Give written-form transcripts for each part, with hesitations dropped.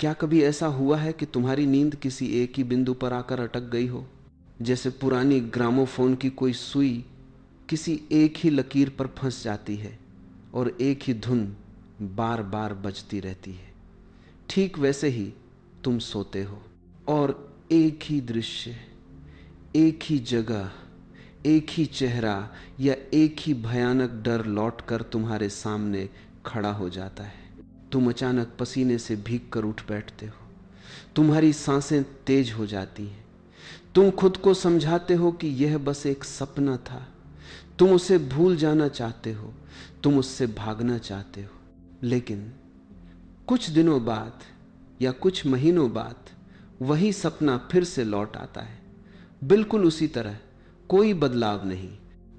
क्या कभी ऐसा हुआ है कि तुम्हारी नींद किसी एक ही बिंदु पर आकर अटक गई हो, जैसे पुरानी ग्रामोफोन की कोई सुई किसी एक ही लकीर पर फंस जाती है और एक ही धुन बार बार बजती रहती है? ठीक वैसे ही तुम सोते हो और एक ही दृश्य, एक ही जगह, एक ही चेहरा या एक ही भयानक डर लौटकर तुम्हारे सामने खड़ा हो जाता है। तुम अचानक पसीने से भीग कर उठ बैठते हो, तुम्हारी सांसें तेज हो जाती हैं। तुम खुद को समझाते हो कि यह बस एक सपना था। तुम उसे भूल जाना चाहते हो, तुम उससे भागना चाहते हो। लेकिन कुछ दिनों बाद या कुछ महीनों बाद वही सपना फिर से लौट आता है, बिल्कुल उसी तरह, कोई बदलाव नहीं।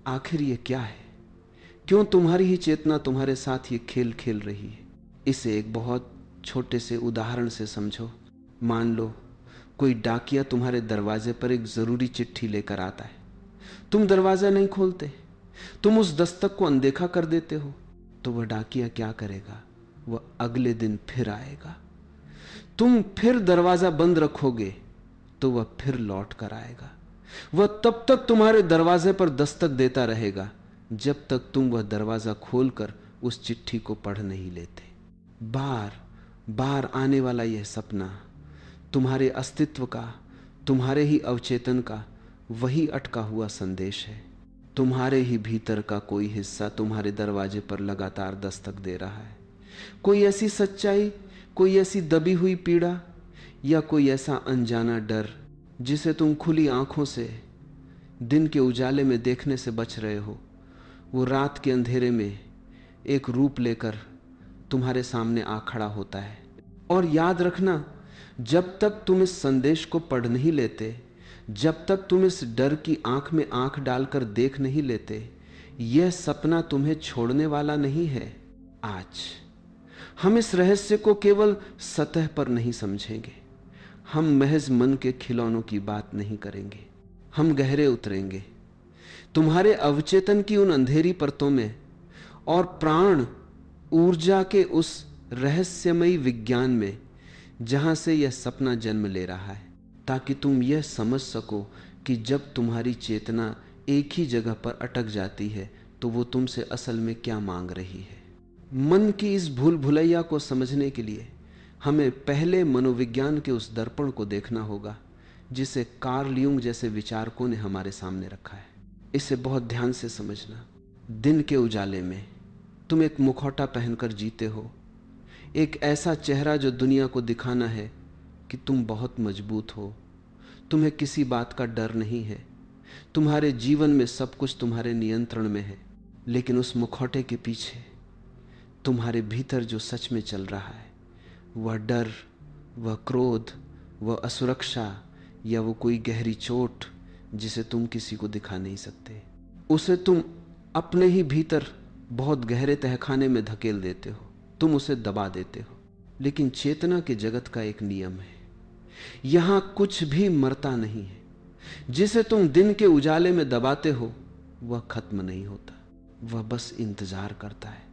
आखिर ये क्या है? क्यों तुम्हारी ही चेतना तुम्हारे साथ ये खेल खेल रही है? इसे एक बहुत छोटे से उदाहरण से समझो। मान लो कोई डाकिया तुम्हारे दरवाजे पर एक जरूरी चिट्ठी लेकर आता है। तुम दरवाजा नहीं खोलते, तुम उस दस्तक को अनदेखा कर देते हो। तो वह डाकिया क्या करेगा? वह अगले दिन फिर आएगा। तुम फिर दरवाजा बंद रखोगे तो वह फिर लौट कर आएगा। वह तब तक तुम्हारे दरवाजे पर दस्तक देता रहेगा जब तक तुम वह दरवाजा खोलकर उस चिट्ठी को पढ़ नहीं लेते। बार बार आने वाला यह सपना तुम्हारे अस्तित्व का, तुम्हारे ही अवचेतन का वही अटका हुआ संदेश है। तुम्हारे ही भीतर का कोई हिस्सा तुम्हारे दरवाजे पर लगातार दस्तक दे रहा है। कोई ऐसी सच्चाई, कोई ऐसी दबी हुई पीड़ा या कोई ऐसा अनजाना डर जिसे तुम खुली आंखों से दिन के उजाले में देखने से बच रहे हो, वो रात के अंधेरे में एक रूप लेकर तुम्हारे सामने आ खड़ा होता है। और याद रखना, जब तक तुम इस संदेश को पढ़ नहीं लेते, जब तक तुम इस डर की आंख में आंख डालकर देख नहीं लेते, यह सपना तुम्हें छोड़ने वाला नहीं है। आज हम इस रहस्य को केवल सतह पर नहीं समझेंगे। हम महज मन के खिलौनों की बात नहीं करेंगे, हम गहरे उतरेंगे तुम्हारे अवचेतन की उन अंधेरी परतों में और प्राण ऊर्जा के उस रहस्यमयी विज्ञान में जहां से यह सपना जन्म ले रहा है, ताकि तुम यह समझ सको कि जब तुम्हारी चेतना एक ही जगह पर अटक जाती है तो वो तुमसे असल में क्या मांग रही है। मन की इस भूल भुलैया को समझने के लिए हमें पहले मनोविज्ञान के उस दर्पण को देखना होगा जिसे कार्ल यूंग जैसे विचारकों ने हमारे सामने रखा है। इसे बहुत ध्यान से समझना। दिन के उजाले में तुम एक मुखौटा पहनकर जीते हो, एक ऐसा चेहरा जो दुनिया को दिखाना है कि तुम बहुत मजबूत हो, तुम्हें किसी बात का डर नहीं है, तुम्हारे जीवन में सब कुछ तुम्हारे नियंत्रण में है। लेकिन उस मुखौटे के पीछे तुम्हारे भीतर जो सच में चल रहा है, वह डर, वह क्रोध, वह असुरक्षा या वो कोई गहरी चोट जिसे तुम किसी को दिखा नहीं सकते, उसे तुम अपने ही भीतर बहुत गहरे तहखाने में धकेल देते हो, तुम उसे दबा देते हो। लेकिन चेतना के जगत का एक नियम है, यहां कुछ भी मरता नहीं है। जिसे तुम दिन के उजाले में दबाते हो वह खत्म नहीं होता, वह बस इंतजार करता है।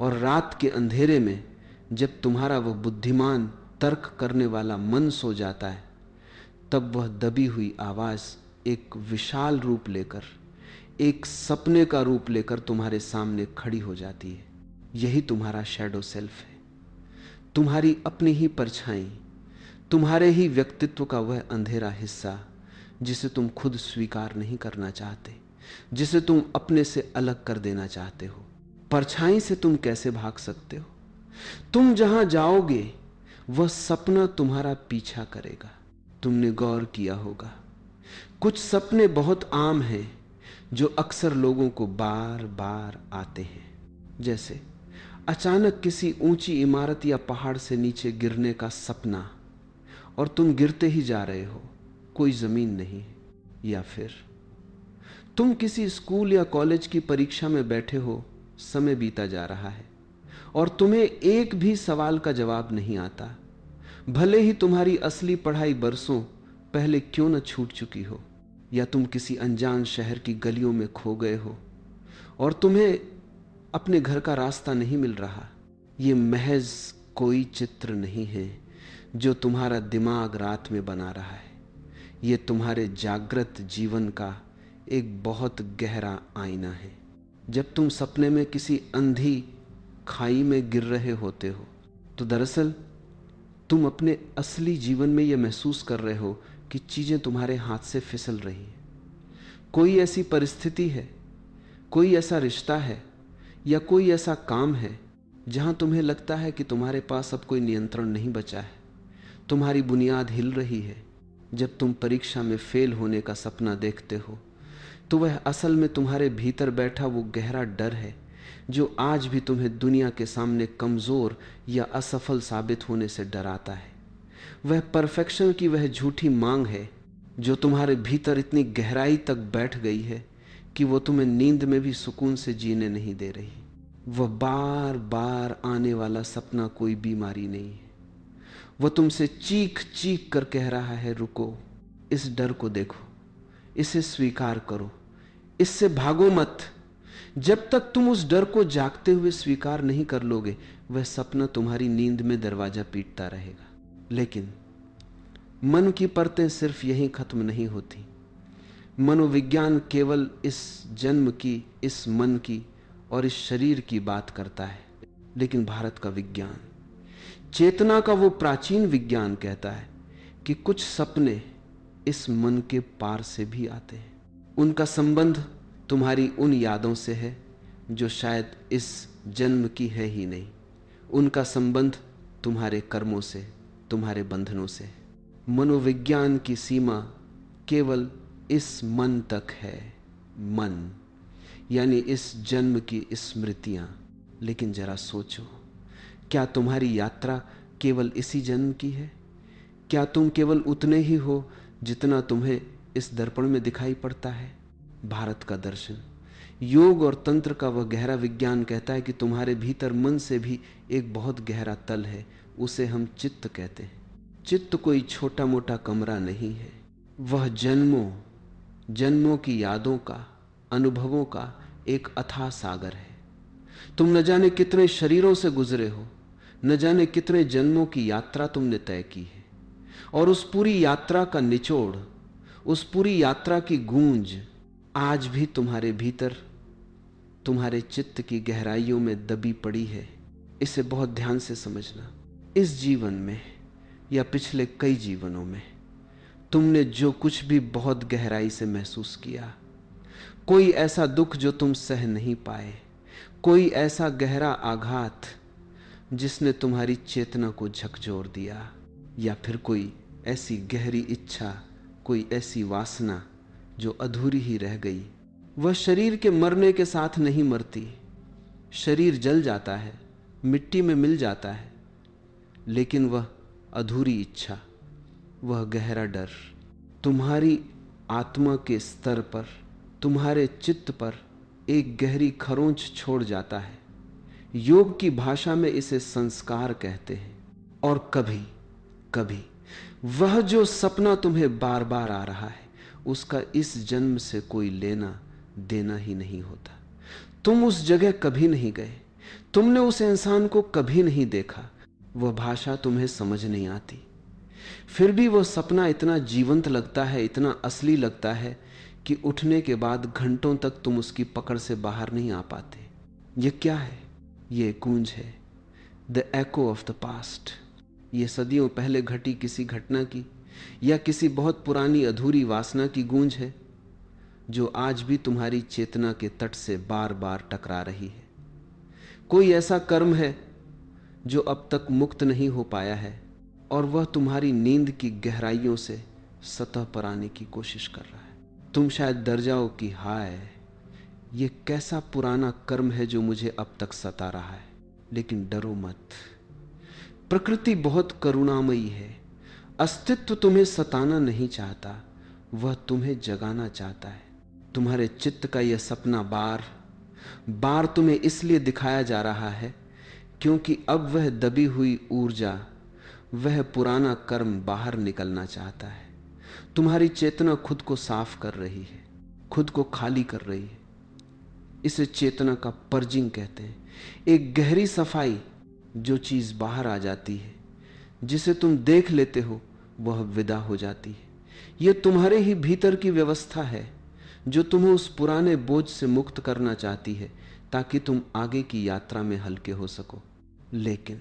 और रात के अंधेरे में जब तुम्हारा वह बुद्धिमान तर्क करने वाला मन सो जाता है, तब वह दबी हुई आवाज एक विशाल रूप लेकर, एक सपने का रूप लेकर तुम्हारे सामने खड़ी हो जाती है। यही तुम्हारा शैडो सेल्फ है, तुम्हारी अपनी ही परछाई, तुम्हारे ही व्यक्तित्व का वह अंधेरा हिस्सा जिसे तुम खुद स्वीकार नहीं करना चाहते, जिसे तुम अपने से अलग कर देना चाहते हो। परछाई से तुम कैसे भाग सकते हो? तुम जहां जाओगे वह सपना तुम्हारा पीछा करेगा। तुमने गौर किया होगा, कुछ सपने बहुत आम हैं जो अक्सर लोगों को बार बार आते हैं, जैसे अचानक किसी ऊंची इमारत या पहाड़ से नीचे गिरने का सपना और तुम गिरते ही जा रहे हो, कोई जमीन नहीं। या फिर तुम किसी स्कूल या कॉलेज की परीक्षा में बैठे हो, समय बीता जा रहा है और तुम्हें एक भी सवाल का जवाब नहीं आता, भले ही तुम्हारी असली पढ़ाई बरसों पहले क्यों न छूट चुकी हो। या तुम किसी अनजान शहर की गलियों में खो गए हो और तुम्हें अपने घर का रास्ता नहीं मिल रहा। ये महज कोई चित्र नहीं है, जो तुम्हारा दिमाग रात में बना रहा है। ये तुम्हारे जागृत जीवन का एक बहुत गहरा आईना है। जब तुम सपने में किसी अंधी खाई में गिर रहे होते हो तो दरअसल तुम अपने असली जीवन में यह महसूस कर रहे हो कि चीजें तुम्हारे हाथ से फिसल रही हैं। कोई ऐसी परिस्थिति है, कोई ऐसा रिश्ता है या कोई ऐसा काम है जहां तुम्हें लगता है कि तुम्हारे पास अब कोई नियंत्रण नहीं बचा है। तुम्हारी बुनियाद हिल रही है। जब तुम परीक्षा में फेल होने का सपना देखते हो तो वह असल में तुम्हारे भीतर बैठा वो गहरा डर है जो आज भी तुम्हें दुनिया के सामने कमजोर या असफल साबित होने से डराता है। वह परफेक्शन की वह झूठी मांग है जो तुम्हारे भीतर इतनी गहराई तक बैठ गई है कि वो तुम्हें नींद में भी सुकून से जीने नहीं दे रही। वह बार बार आने वाला सपना कोई बीमारी नहीं है। वह तुमसे चीख चीख कर कह रहा है, रुको, इस डर को देखो, इसे स्वीकार करो, इससे भागो मत। जब तक तुम उस डर को जागते हुए स्वीकार नहीं कर लोगे, वह सपना तुम्हारी नींद में दरवाजा पीटता रहेगा। लेकिन मन की परतें सिर्फ यहीं खत्म नहीं होती। मनोविज्ञान केवल इस जन्म की, इस मन की और इस शरीर की बात करता है, लेकिन भारत का विज्ञान, चेतना का वो प्राचीन विज्ञान कहता है कि कुछ सपने इस मन के पार से भी आते हैं। उनका संबंध तुम्हारी उन यादों से है जो शायद इस जन्म की है ही नहीं। उनका संबंध तुम्हारे कर्मों से, तुम्हारे बंधनों से। मनोविज्ञान की सीमा केवल इस मन तक है, मन यानी इस जन्म की स्मृतियां। लेकिन जरा सोचो, क्या तुम्हारी यात्रा केवल इसी जन्म की है? क्या तुम केवल उतने ही हो जितना तुम्हें इस दर्पण में दिखाई पड़ता है? भारत का दर्शन, योग और तंत्र का वह गहरा विज्ञान कहता है कि तुम्हारे भीतर मन से भी एक बहुत गहरा तल है, उसे हम चित्त कहते हैं। चित्त कोई छोटा मोटा कमरा नहीं है, वह जन्मों जन्मों की यादों का, अनुभवों का एक अथाह सागर है। तुम न जाने कितने शरीरों से गुजरे हो, न जाने कितने जन्मों की यात्रा तुमने तय की है, और उस पूरी यात्रा का निचोड़, उस पूरी यात्रा की गूंज आज भी तुम्हारे भीतर, तुम्हारे चित्त की गहराइयों में दबी पड़ी है। इसे बहुत ध्यान से समझना। इस जीवन में या पिछले कई जीवनों में तुमने जो कुछ भी बहुत गहराई से महसूस किया, कोई ऐसा दुख जो तुम सह नहीं पाए, कोई ऐसा गहरा आघात जिसने तुम्हारी चेतना को झकझोर दिया, या फिर कोई ऐसी गहरी इच्छा, कोई ऐसी वासना जो अधूरी ही रह गई, वह शरीर के मरने के साथ नहीं मरती। शरीर जल जाता है, मिट्टी में मिल जाता है, लेकिन वह अधूरी इच्छा, वह गहरा डर तुम्हारी आत्मा के स्तर पर, तुम्हारे चित्त पर एक गहरी खरोंच छोड़ जाता है। योग की भाषा में इसे संस्कार कहते हैं। और कभी कभी वह जो सपना तुम्हें बार बार आ रहा है, उसका इस जन्म से कोई लेना देना ही नहीं होता। तुम उस जगह कभी नहीं गए, तुमने उस इंसान को कभी नहीं देखा, वह भाषा तुम्हें समझ नहीं आती। फिर भी वह सपना इतना जीवंत लगता है, इतना असली लगता है कि उठने के बाद घंटों तक तुम उसकी पकड़ से बाहर नहीं आ पाते। यह क्या है? यह गूंज है, the echo of the past. यह सदियों पहले घटी किसी घटना की या किसी बहुत पुरानी अधूरी वासना की गूंज है जो आज भी तुम्हारी चेतना के तट से बार बार टकरा रही है। कोई ऐसा कर्म है जो अब तक मुक्त नहीं हो पाया है और वह तुम्हारी नींद की गहराइयों से सतह पर आने की कोशिश कर रहा है। तुम शायद डर जाओ कि हाय, ये कैसा पुराना कर्म है जो मुझे अब तक सता रहा है। लेकिन डरो मत, प्रकृति बहुत करुणामयी है। अस्तित्व तुम्हें सताना नहीं चाहता, वह तुम्हें जगाना चाहता है। तुम्हारे चित्त का यह सपना बार बार तुम्हें इसलिए दिखाया जा रहा है क्योंकि अब वह दबी हुई ऊर्जा, वह पुराना कर्म बाहर निकलना चाहता है। तुम्हारी चेतना खुद को साफ कर रही है, खुद को खाली कर रही है। इसे चेतना का पर्जिंग कहते हैं। एक गहरी सफाई, जो चीज बाहर आ जाती है जिसे तुम देख लेते हो वह विदा हो जाती है। यह तुम्हारे ही भीतर की व्यवस्था है जो तुम्हें उस पुराने बोझ से मुक्त करना चाहती है ताकि तुम आगे की यात्रा में हल्के हो सको। लेकिन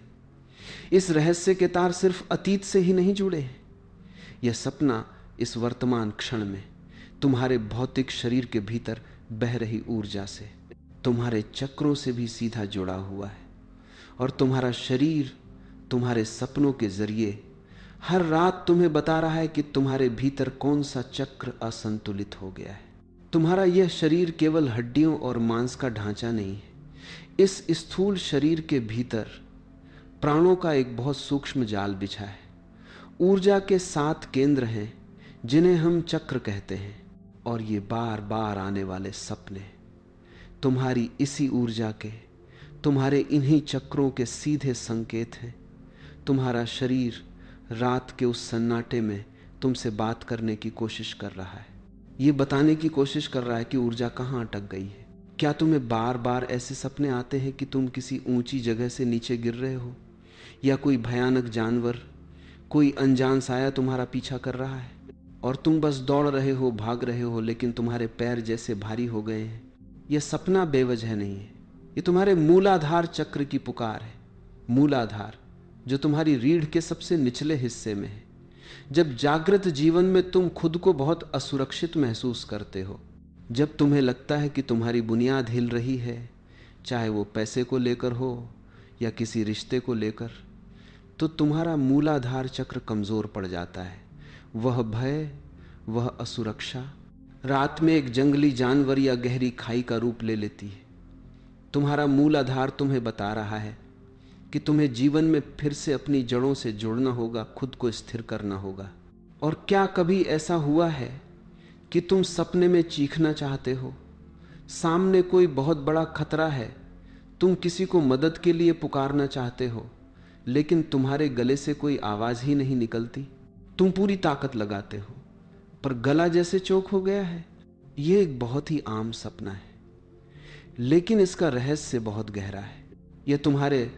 इस रहस्य के तार सिर्फ अतीत से ही नहीं जुड़े हैं। यह सपना इस वर्तमान क्षण में तुम्हारे भौतिक शरीर के भीतर बह रही ऊर्जा से, तुम्हारे चक्रों से भी सीधा जुड़ा हुआ है। और तुम्हारा शरीर तुम्हारे सपनों के जरिए हर रात तुम्हें बता रहा है कि तुम्हारे भीतर कौन सा चक्र असंतुलित हो गया है। तुम्हारा यह शरीर केवल हड्डियों और मांस का ढांचा नहीं है। इस स्थूल शरीर के भीतर प्राणों का एक बहुत सूक्ष्म जाल बिछा है। ऊर्जा के 7 केंद्र हैं जिन्हें हम चक्र कहते हैं, और ये बार बार आने वाले सपने तुम्हारी इसी ऊर्जा के, तुम्हारे इन्हीं चक्रों के सीधे संकेत हैं। तुम्हारा शरीर रात के उस सन्नाटे में तुमसे बात करने की कोशिश कर रहा है। ये बताने की कोशिश कर रहा है कि ऊर्जा कहाँ अटक गई है। क्या तुम्हें बार बार ऐसे सपने आते हैं कि तुम किसी ऊंची जगह से नीचे गिर रहे हो, या कोई भयानक जानवर, कोई अनजान साया तुम्हारा पीछा कर रहा है और तुम बस दौड़ रहे हो, भाग रहे हो, लेकिन तुम्हारे पैर जैसे भारी हो गए हैं? यह सपना बेवजह नहीं है। ये तुम्हारे मूलाधार चक्र की पुकार है। मूलाधार जो तुम्हारी रीढ़ के सबसे निचले हिस्से में है। जब जागृत जीवन में तुम खुद को बहुत असुरक्षित महसूस करते हो, जब तुम्हें लगता है कि तुम्हारी बुनियाद हिल रही है, चाहे वो पैसे को लेकर हो या किसी रिश्ते को लेकर, तो तुम्हारा मूलाधार चक्र कमजोर पड़ जाता है। वह भय, वह असुरक्षा रात में एक जंगली जानवर या गहरी खाई का रूप ले लेती है। तुम्हारा मूलाधार तुम्हें बता रहा है कि तुम्हें जीवन में फिर से अपनी जड़ों से जुड़ना होगा, खुद को स्थिर करना होगा। और क्या कभी ऐसा हुआ है कि तुम सपने में चीखना चाहते हो, सामने कोई बहुत बड़ा खतरा है, तुम किसी को मदद के लिए पुकारना चाहते हो, लेकिन तुम्हारे गले से कोई आवाज ही नहीं निकलती? तुम पूरी ताकत लगाते हो पर गला जैसे चोक हो गया है। यह एक बहुत ही आम सपना है, लेकिन इसका रहस्य बहुत गहरा है। यह तुम्हारे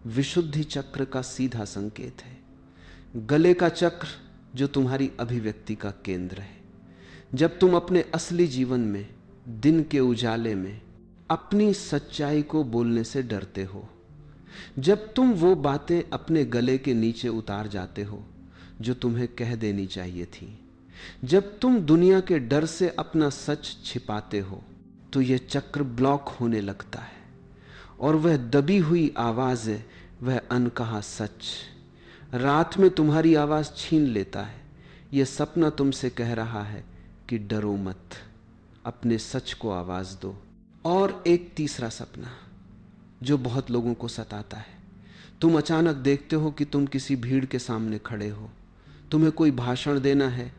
विशुद्धि चक्र का सीधा संकेत है। गले का चक्र जो तुम्हारी अभिव्यक्ति का केंद्र है। जब तुम अपने असली जीवन में, दिन के उजाले में अपनी सच्चाई को बोलने से डरते हो, जब तुम वो बातें अपने गले के नीचे उतार जाते हो जो तुम्हें कह देनी चाहिए थी, जब तुम दुनिया के डर से अपना सच छिपाते हो, तो यह चक्र ब्लॉक होने लगता है और वह दबी हुई आवाज है, वह अनकहा सच रात में तुम्हारी आवाज छीन लेता है। यह सपना तुमसे कह रहा है कि डरो मत, अपने सच को आवाज दो। और एक तीसरा सपना जो बहुत लोगों को सताता है। तुम अचानक देखते हो कि तुम किसी भीड़ के सामने खड़े हो, तुम्हें कोई भाषण देना है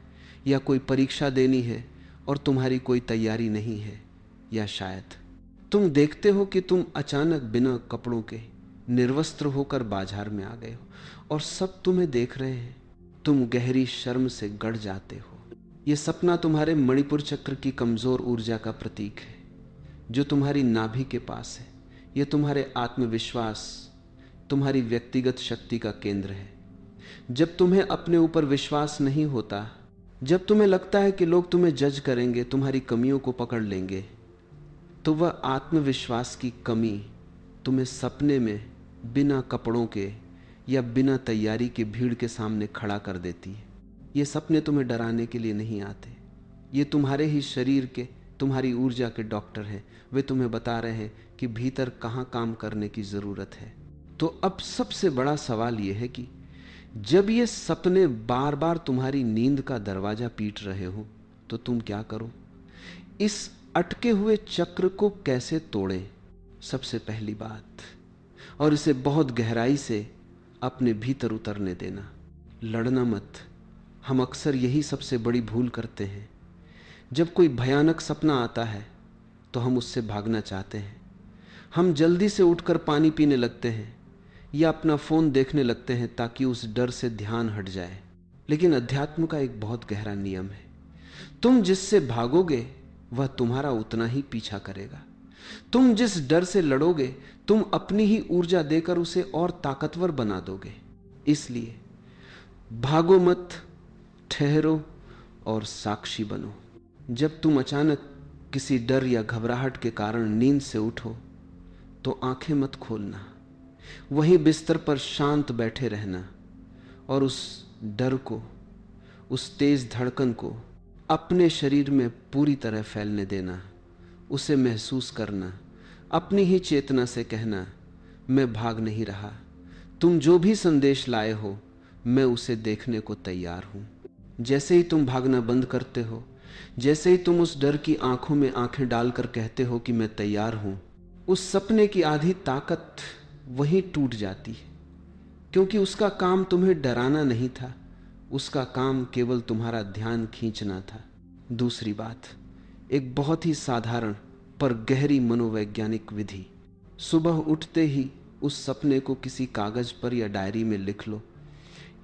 या कोई परीक्षा देनी है और तुम्हारी कोई तैयारी नहीं है, या शायद तुम देखते हो कि तुम अचानक बिना कपड़ों के निर्वस्त्र होकर बाजार में आ गए हो और सब तुम्हें देख रहे हैं। तुम गहरी शर्म से गड़ जाते हो। यह सपना तुम्हारे मणिपुर चक्र की कमजोर ऊर्जा का प्रतीक है जो तुम्हारी नाभि के पास है। यह तुम्हारे आत्मविश्वास, तुम्हारी व्यक्तिगत शक्ति का केंद्र है। जब तुम्हें अपने ऊपर विश्वास नहीं होता, जब तुम्हें लगता है कि लोग तुम्हें जज करेंगे, तुम्हारी कमियों को पकड़ लेंगे, तो वह आत्मविश्वास की कमी तुम्हें सपने में बिना कपड़ों के या बिना तैयारी के भीड़ के सामने खड़ा कर देती है। ये सपने तुम्हें डराने के लिए नहीं आते। ये तुम्हारे ही शरीर के, तुम्हारी ऊर्जा के डॉक्टर हैं। वे तुम्हें बता रहे हैं कि भीतर कहाँ काम करने की ज़रूरत है। तो अब सबसे बड़ा सवाल यह है कि जब ये सपने बार बार तुम्हारी नींद का दरवाजा पीट रहे हो तो तुम क्या करो? इस अटके हुए चक्र को कैसे तोड़ें? सबसे पहली बात, और इसे बहुत गहराई से अपने भीतर उतरने देना। लड़ना मत। हम अक्सर यही सबसे बड़ी भूल करते हैं। जब कोई भयानक सपना आता है तो हम उससे भागना चाहते हैं। हम जल्दी से उठकर पानी पीने लगते हैं या अपना फोन देखने लगते हैं ताकि उस डर से ध्यान हट जाए। लेकिन अध्यात्म का एक बहुत गहरा नियम है, तुम जिससे भागोगे वह तुम्हारा उतना ही पीछा करेगा। तुम जिस डर से लड़ोगे तुम अपनी ही ऊर्जा देकर उसे और ताकतवर बना दोगे। इसलिए भागो मत, ठहरो और साक्षी बनो। जब तुम अचानक किसी डर या घबराहट के कारण नींद से उठो तो आंखें मत खोलना, वहीं बिस्तर पर शांत बैठे रहना और उस डर को, उस तेज धड़कन को अपने शरीर में पूरी तरह फैलने देना, उसे महसूस करना। अपनी ही चेतना से कहना, मैं भाग नहीं रहा, तुम जो भी संदेश लाए हो मैं उसे देखने को तैयार हूं। जैसे ही तुम भागना बंद करते हो, जैसे ही तुम उस डर की आंखों में आंखें डालकर कहते हो कि मैं तैयार हूं, उस सपने की आधी ताकत वहीं टूट जाती है, क्योंकि उसका काम तुम्हें डराना नहीं था, उसका काम केवल तुम्हारा ध्यान खींचना था। दूसरी बात, एक बहुत ही साधारण पर गहरी मनोवैज्ञानिक विधि। सुबह उठते ही उस सपने को किसी कागज पर या डायरी में लिख लो।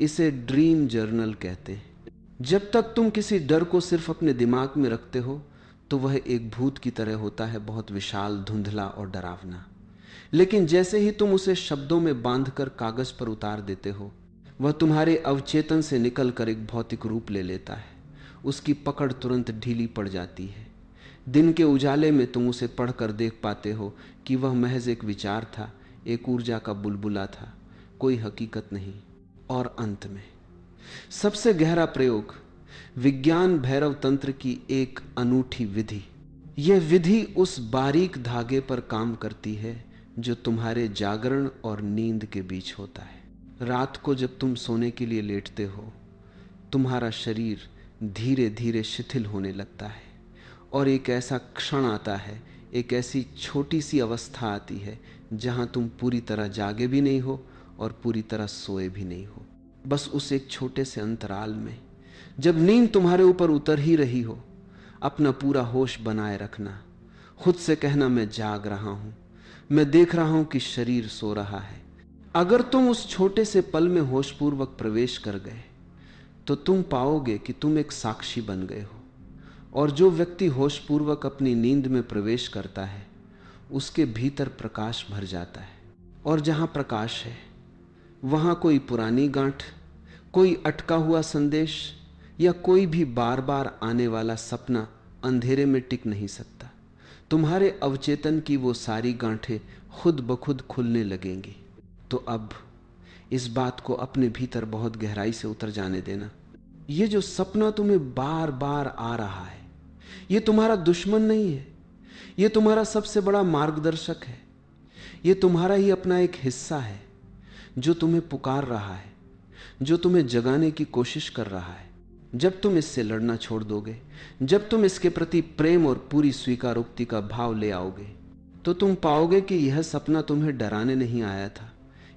इसे ड्रीम जर्नल कहते हैं। जब तक तुम किसी डर को सिर्फ अपने दिमाग में रखते हो तो वह एक भूत की तरह होता है, बहुत विशाल, धुंधला और डरावना। लेकिन जैसे ही तुम उसे शब्दों में बांधकर कागज पर उतार देते हो, वह तुम्हारे अवचेतन से निकलकर एक भौतिक रूप ले लेता है। उसकी पकड़ तुरंत ढीली पड़ जाती है। दिन के उजाले में तुम उसे पढ़कर देख पाते हो कि वह महज एक विचार था, एक ऊर्जा का बुलबुला था, कोई हकीकत नहीं। और अंत में सबसे गहरा प्रयोग, विज्ञान भैरव तंत्र की एक अनूठी विधि। यह विधि उस बारीक धागे पर काम करती है जो तुम्हारे जागरण और नींद के बीच होता है। रात को जब तुम सोने के लिए लेटते हो, तुम्हारा शरीर धीरे धीरे शिथिल होने लगता है और एक ऐसा क्षण आता है, एक ऐसी छोटी सी अवस्था आती है जहां तुम पूरी तरह जागे भी नहीं हो और पूरी तरह सोए भी नहीं हो। बस उस एक छोटे से अंतराल में, जब नींद तुम्हारे ऊपर उतर ही रही हो, अपना पूरा होश बनाए रखना। खुद से कहना, मैं जाग रहा हूं, मैं देख रहा हूं कि शरीर सो रहा है। अगर तुम उस छोटे से पल में होशपूर्वक प्रवेश कर गए तो तुम पाओगे कि तुम एक साक्षी बन गए हो। और जो व्यक्ति होशपूर्वक अपनी नींद में प्रवेश करता है, उसके भीतर प्रकाश भर जाता है। और जहां प्रकाश है वहां कोई पुरानी गांठ, कोई अटका हुआ संदेश या कोई भी बार बार आने वाला सपना अंधेरे में टिक नहीं सकता। तुम्हारे अवचेतन की वो सारी गांठें खुद ब खुद खुलने लगेंगी। तो अब इस बात को अपने भीतर बहुत गहराई से उतर जाने देना। ये जो सपना तुम्हें बार बार आ रहा है, ये तुम्हारा दुश्मन नहीं है, ये तुम्हारा सबसे बड़ा मार्गदर्शक है। ये तुम्हारा ही अपना एक हिस्सा है जो तुम्हें पुकार रहा है, जो तुम्हें जगाने की कोशिश कर रहा है। जब तुम इससे लड़ना छोड़ दोगे, जब तुम इसके प्रति प्रेम और पूरी स्वीकारोक्ति का भाव ले आओगे, तो तुम पाओगे कि यह सपना तुम्हें डराने नहीं आया था,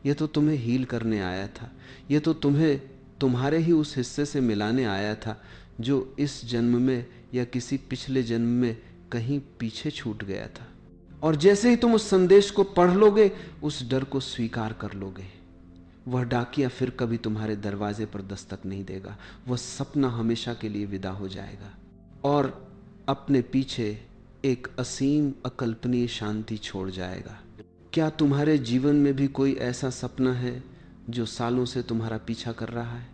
यह तो तुम्हें हील करने आया था, यह तो तुम्हें तुम्हारे ही उस हिस्से से मिलाने आया था जो इस जन्म में या किसी पिछले जन्म में कहीं पीछे छूट गया था। और जैसे ही तुम उस संदेश को पढ़ लोगे, उस डर को स्वीकार कर लोगे, वह डाकिया फिर कभी तुम्हारे दरवाजे पर दस्तक नहीं देगा। वह सपना हमेशा के लिए विदा हो जाएगा और अपने पीछे एक असीम अकल्पनीय शांति छोड़ जाएगा। क्या तुम्हारे जीवन में भी कोई ऐसा सपना है जो सालों से तुम्हारा पीछा कर रहा है?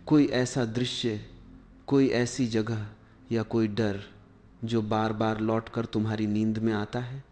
कोई ऐसा दृश्य, कोई ऐसी जगह या कोई डर जो बार बार लौटकर तुम्हारी नींद में आता है?